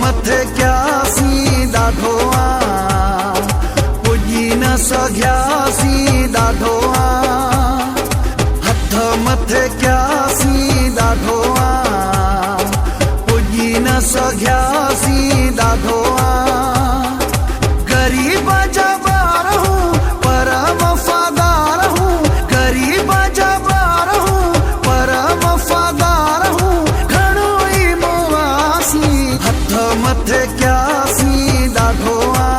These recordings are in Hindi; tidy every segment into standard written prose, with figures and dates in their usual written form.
मथे क्यासी ॾाढो आ पुॼी न सघियासी ॾाढो आ हथ मथे क्यासी ॾाढो आ पुॼी न सघियासी ॾाढो आ ग़रीब जा ॿार हूं पर वफ़ादार हूं ग़रीब जा ॿार हूं पर वफ़ादार हूं घणो ई मुआसी हथ मथे क्यासी ॾाढो आ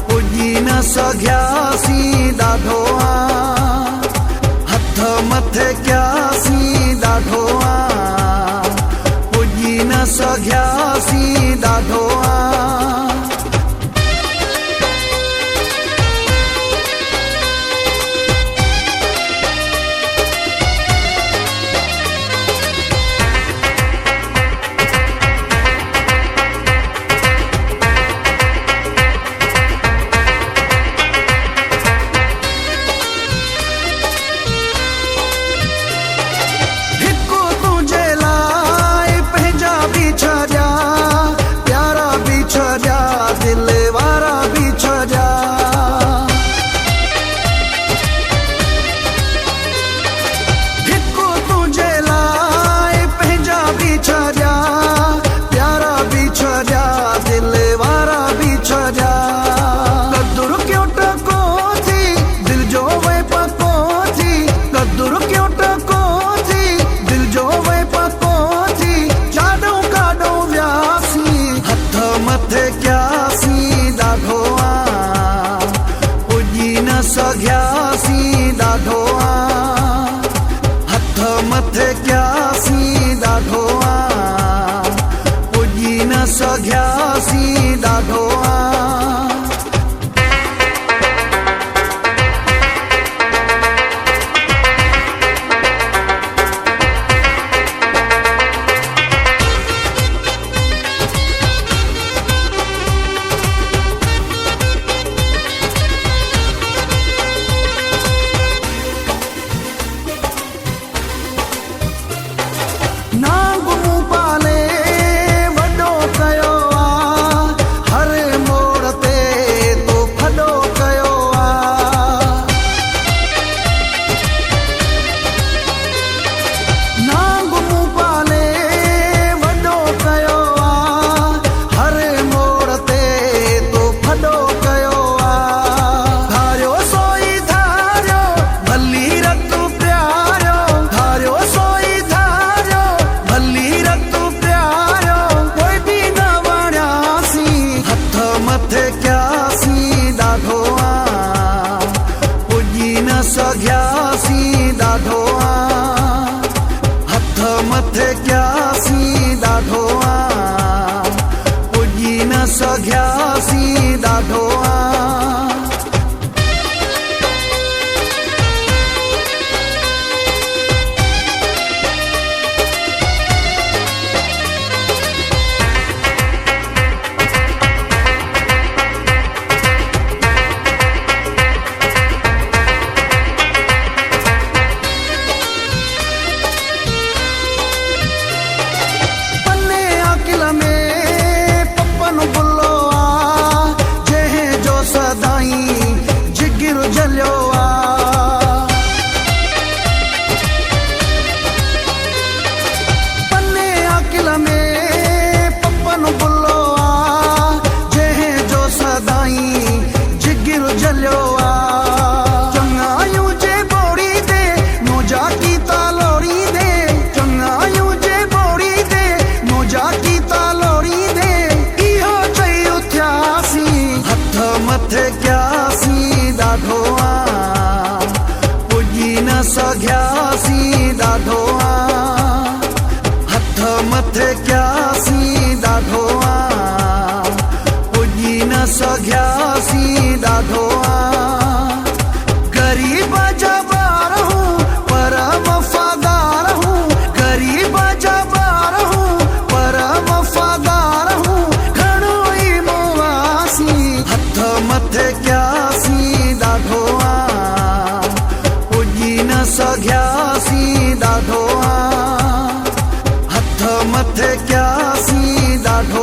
पुॼी न सघियासी ॾाढो आ हथ मथे क्यासी ॾाढो आ पुॼी न सघियासी ॾाढो आ सघियासी ॾाढो आ हथ मथे क्यासी ॾाढो आ पुॼी न सघियासी ॾाढो आ सघियासी ॾाढो आ हथ मथे क्यासी ॾाढो आ पुॼी न सघियासी ॾाढो आ सघियासी ॾाढो आ हथ मथे क्यासी ॾाढो आ पुॼी न सघियासी ॾाढो आ ग़रीब जा ॿार हूं पर वफ़ादार हूं ग़रीब जा ॿार हूं पर वफ़ादार हूं घणो ई मुआसी हथ मथे क्यासी ॾाढो आ सघियासी ॾाढो आ हथ मथे क्यासी ॾाढो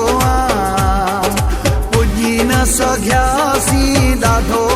सघियासी ॾाढो